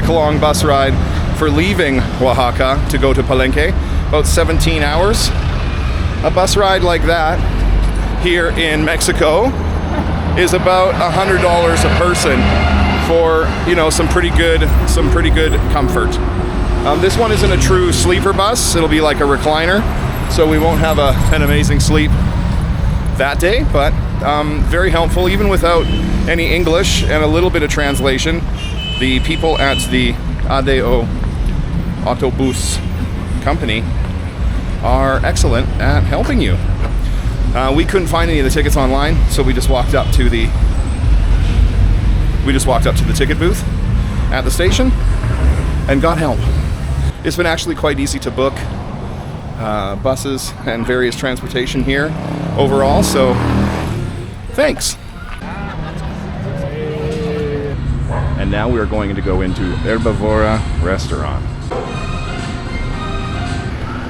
week-long bus ride for leaving Oaxaca to go to Palenque, about 17 hours. A bus ride like that here in Mexico is about $100 a person for, you know, some pretty good comfort. This one isn't a true sleeper bus. It'll be like a recliner, so we won't have an amazing sleep that day, but very helpful even without any English and a little bit of translation. The people at the ADO Autobus company are excellent at helping you. We couldn't find any of the tickets online, so we just walked up to the ticket booth at the station and got help. It's been actually quite easy to book buses and various transportation here overall, so thanks. And now we are going to go into Herbivora restaurant.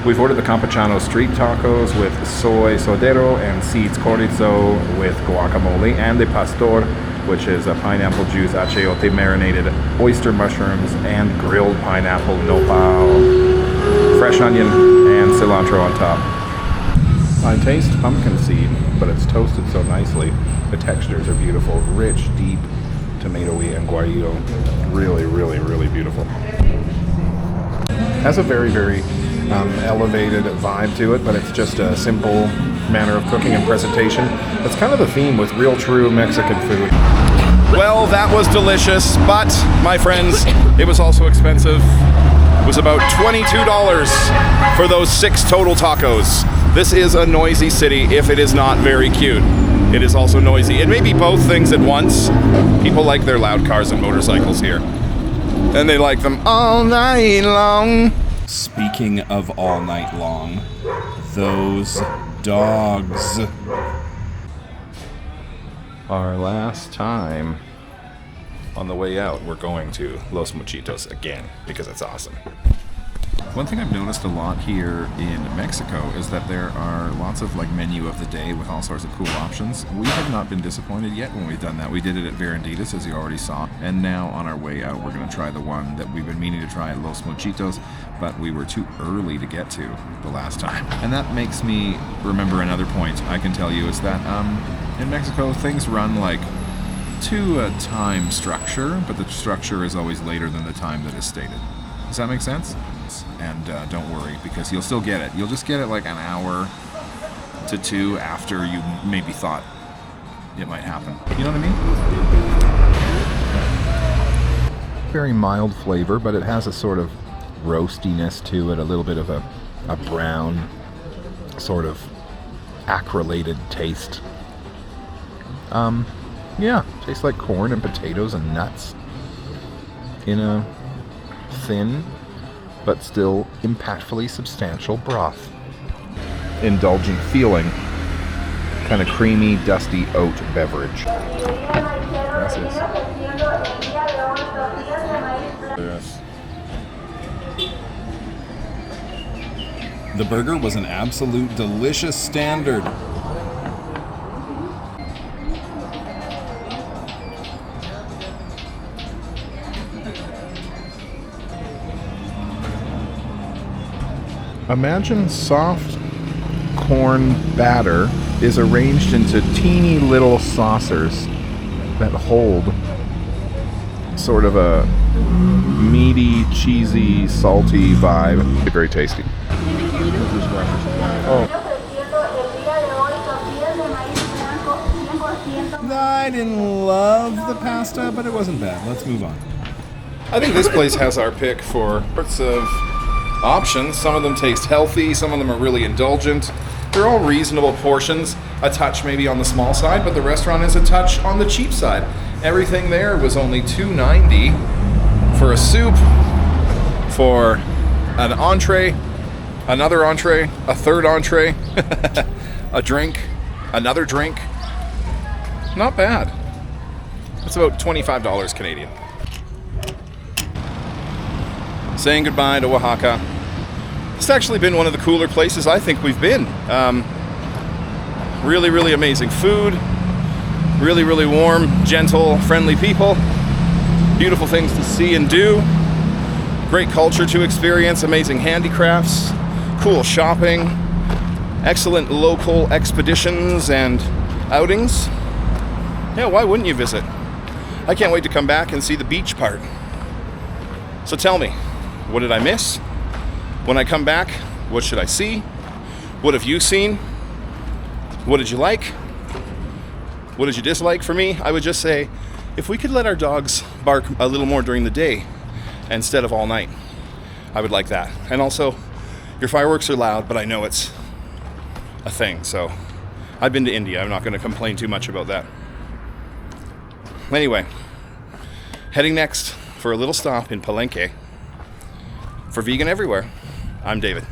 We've ordered the Campechano street tacos with soy sodero and seeds chorizo with guacamole, and the pastor, which is a pineapple juice achiote marinated oyster mushrooms and grilled pineapple nopal, fresh onion and cilantro on top. I taste pumpkin seed, but it's toasted so nicely. The textures are beautiful, rich, deep, tomatoey and guajillo. Really, really, really beautiful. Has a very, very elevated vibe to it, but it's just a simple manner of cooking and presentation. That's kind of the theme with real, true Mexican food. Well, that was delicious, but my friends, it was also expensive. It was about $22 for those 6 total tacos. This is a noisy city if it is not very cute. It is also noisy. It may be both things at once. People like their loud cars and motorcycles here, and they like them all night long. Speaking of all night long, those dogs. Our last time on the way out, we're going to Los Mochitos again because it's awesome. One thing I've noticed a lot here in Mexico is that there are lots of like menu of the day with all sorts of cool options. We have not been disappointed yet when we've done that. We did it at Veranditas, as you already saw, and now on our way out we're going to try the one that we've been meaning to try at Los Mochitos, but we were too early to get to the last time. And that makes me remember another point I can tell you is that in Mexico things run like to a time structure, but the structure is always later than the time that is stated. Does that make sense? And don't worry, because you'll still get it. You'll just get it like an hour to 2 after you maybe thought it might happen. You know what I mean? Very mild flavor, but it has a sort of roastiness to it, a little bit of a brown sort of acrylated taste. Yeah, tastes like corn and potatoes and nuts in a thin but still impactfully substantial broth. Indulgent feeling, kind of creamy, dusty oat beverage. Gracias. Yes. The burger was an absolute delicious standard. Imagine soft corn batter is arranged into teeny little saucers that hold sort of a meaty, cheesy, salty vibe. Very tasty. Oh. I didn't love the pasta, but it wasn't bad. Let's move on. I think this place has our pick for sorts of options. Some of them taste healthy, some of them are really indulgent. They're all reasonable portions, a touch maybe on the small side, but the restaurant is a touch on the cheap side. Everything there was only $2.90 for a soup, for an entree, another entree, a third entree, a drink, another drink. Not bad. It's about $25 Canadian. Saying goodbye to Oaxaca. It's actually been one of the cooler places I think we've been. Really, really amazing food. Really, really warm, gentle, friendly people. Beautiful things to see and do. Great culture to experience, amazing handicrafts, cool shopping, excellent local expeditions and outings. Yeah, why wouldn't you visit? I can't wait to come back and see the beach part. So tell me, what did I miss? When I come back, what should I see? What have you seen? What did you like? What did you dislike? For me, I would just say, if we could let our dogs bark a little more during the day instead of all night, I would like that. And also, your fireworks are loud, but I know it's a thing. So I've been to India. I'm not going to complain too much about that. Anyway, heading next for a little stop in Palenque. For Vegan Everywhere, I'm David.